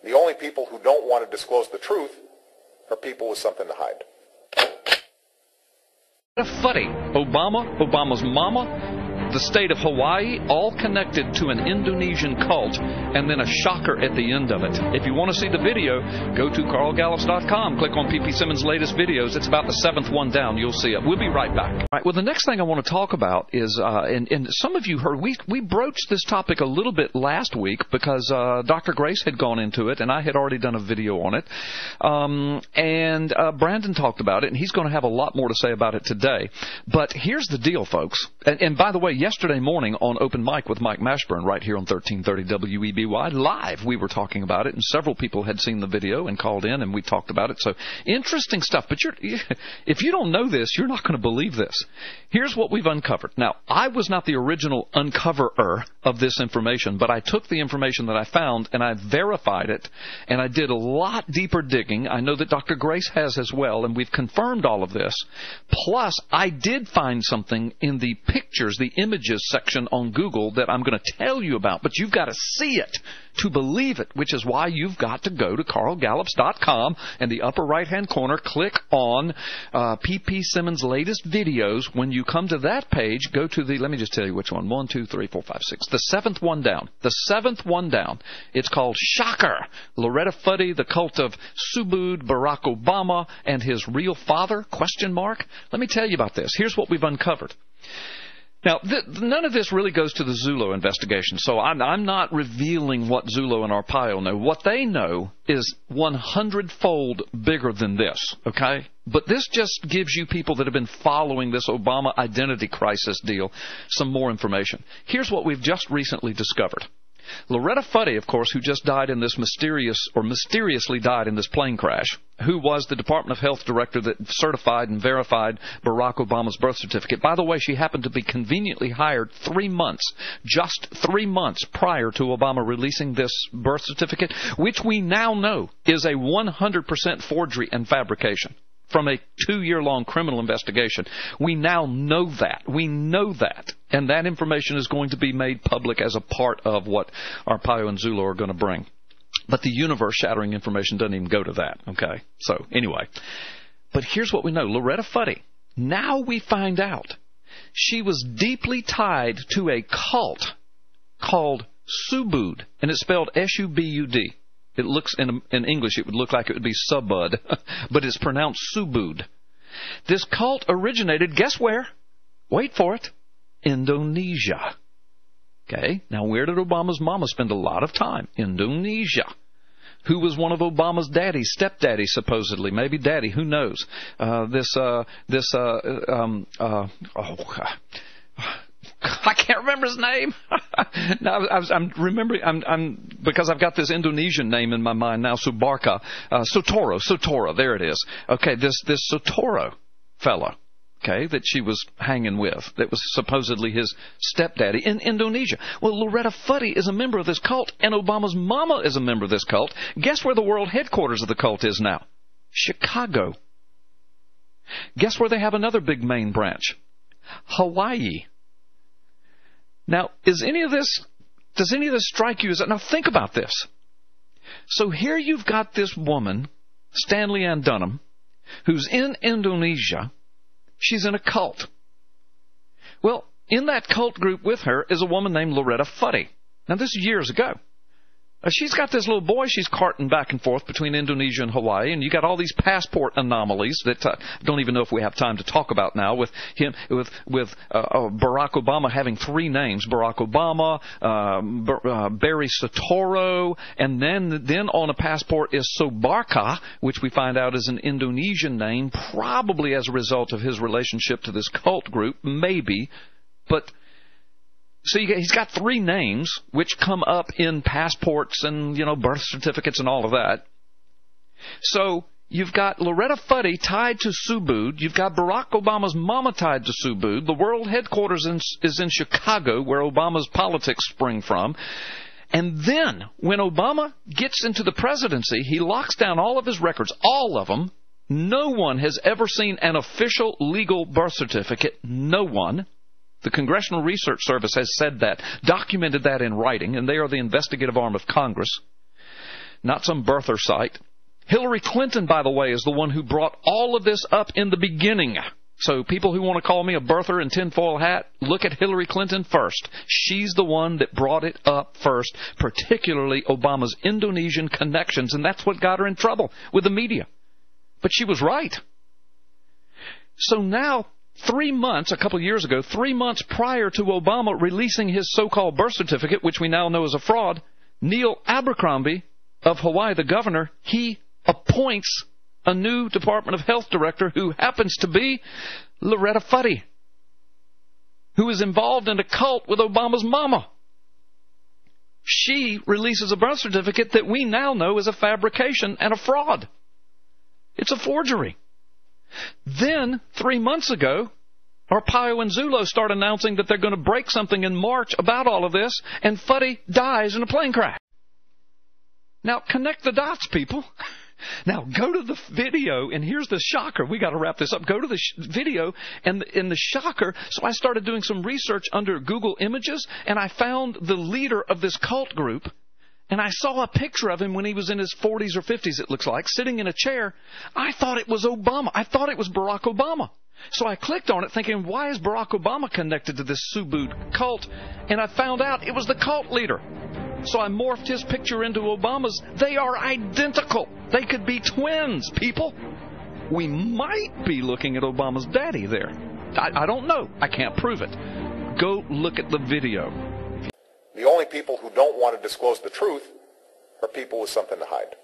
The only people who don't want to disclose the truth are people with something to hide. Fuddy, Obama, Obama's mama, the state of Hawaii, all connected to an Indonesian cult, and then a shocker at the end of it. If you want to see the video, go to carlgallups.com. Click on P.P. Simmons' latest videos. It's about the 7th one down. You'll see it. We'll be right back. All right, well, the next thing I want to talk about is, and some of you heard, we broached this topic a little bit last week because Dr. Grace had gone into it, and I had already done a video on it. And Brandon talked about it, and he's going to have a lot more to say about it today. But here's the deal, folks. And by the way, yesterday morning on Open Mic with Mike Mashburn right here on 1330 WEBY, live, we were talking about it, and several people had seen the video and called in, and we talked about it. So interesting stuff. But if you don't know this, you're not going to believe this. Here's what we've uncovered. Now, I was not the original uncoverer of this information, but I took the information that I found, and I verified it, and I did a lot deeper digging. I know that Dr. Grace has as well, and we've confirmed all of this. Plus, I did find something in the pictures, the images section on Google that I'm going to tell you about, but you've got to see it to believe it, which is why you've got to go to carlgallups.com, and the upper right-hand corner, click on P.P. Simmons' latest videos. When you come to that page, go to the, let me just tell you which one, 1, 2, 3, 4, 5, 6, the 7th one down. The 7th one down. It's called Shocker, Loretta Fuddy, the cult of Subud, Barack Obama, and his real father, question mark. Let me tell you about this. Here's what we've uncovered. Now, none of this really goes to the Zulo investigation, so I'm not revealing what Zulo and Arpaio know. What they know is 100-fold bigger than this, okay? But this just gives you people that have been following this Obama identity crisis deal some more information. Here's what we've just recently discovered. Loretta Fuddy, of course, who just died in this mysteriously died in this plane crash, who was the Department of Health director that certified and verified Barack Obama's birth certificate. By the way, she happened to be conveniently hired 3 months, just 3 months prior to Obama releasing this birth certificate, which we now know is a 100% forgery and fabrication from a 2-year-long criminal investigation. We now know that. We know that. And that information is going to be made public as a part of what Arpaio and Zulo are going to bring. But the universe-shattering information doesn't even go to that, okay? So, anyway. But here's what we know. Loretta Fuddy, now we find out, she was deeply tied to a cult called Subud, and it's spelled S-U-B-U-D. It looks, in English, it would look like it would be Subud, but it's pronounced Subud. This cult originated, guess where? Wait for it. Indonesia. Okay, now where did Obama's mama spend a lot of time? Indonesia. Who was one of Obama's daddies, stepdaddy, supposedly, maybe daddy, who knows? I can't remember his name. Now, I'm remembering, because I've got this Indonesian name in my mind now, Subarka, Sotoro, there it is. Okay, this Sotoro fellow, okay, that she was hanging with, that was supposedly his stepdaddy in Indonesia. Well, Loretta Fuddy is a member of this cult, and Obama's mama is a member of this cult. Guess where the world headquarters of the cult is now? Chicago. Guess where they have another big main branch? Hawaii. Now, does any of this strike you as... Now, think about this. So here you've got this woman, Stanley Ann Dunham, who's in Indonesia. She's in a cult. Well, in that cult group with her is a woman named Loretta Fuddy. Now, this is years ago. She's got this little boy she's carting back and forth between Indonesia and Hawaii, and you got all these passport anomalies that don't even know if we have time to talk about now. With him, with Barack Obama having 3 names: Barack Obama, Barry Soetoro, and then on a passport is Sobarka, which we find out is an Indonesian name, probably as a result of his relationship to this cult group, maybe, but. So he's got 3 names, which come up in passports and, birth certificates and all of that. So you've got Loretta Fuddy tied to Subud. You've got Barack Obama's mama tied to Subud. The world headquarters is in Chicago, where Obama's politics spring from. And then, when Obama gets into the presidency, he locks down all of his records, all of them. No one has ever seen an official legal birth certificate. No one. The Congressional Research Service has said that, documented that in writing, and they are the investigative arm of Congress. not some birther site. Hillary Clinton, by the way, is the one who brought all of this up in the beginning. So people who want to call me a birther and tinfoil hat, look at Hillary Clinton first. She's the one that brought it up first, particularly Obama's Indonesian connections, and that's what got her in trouble with the media. But she was right. So now, 3 months, a couple of years ago, 3 months prior to Obama releasing his so-called birth certificate, which we now know is a fraud, Neil Abercrombie of Hawaii, the governor, he appoints a new Department of Health director who happens to be Loretta Fuddy, who is involved in a cult with Obama's mama. She releases a birth certificate that we now know is a fabrication and a fraud. It's a forgery. Then, 3 months ago, Arpaio and Zullo start announcing that they're going to break something in March about all of this, and Fuddy dies in a plane crash. Now, connect the dots, people. Now, go to the video, and here's the shocker. We got to wrap this up. Go to the video, and in the shocker, so I started doing some research under Google Images, and I found the leader of this cult group, and I saw a picture of him when he was in his 40s or 50s, it looks like, sitting in a chair. I thought it was Obama. I thought it was Barack Obama. So I clicked on it thinking, why is Barack Obama connected to this Subud cult? And I found out it was the cult leader. So I morphed his picture into Obama's. They are identical. They could be twins, people. We might be looking at Obama's daddy there. I don't know. I can't prove it. Go look at the video. The only people who don't want to disclose the truth are people with something to hide.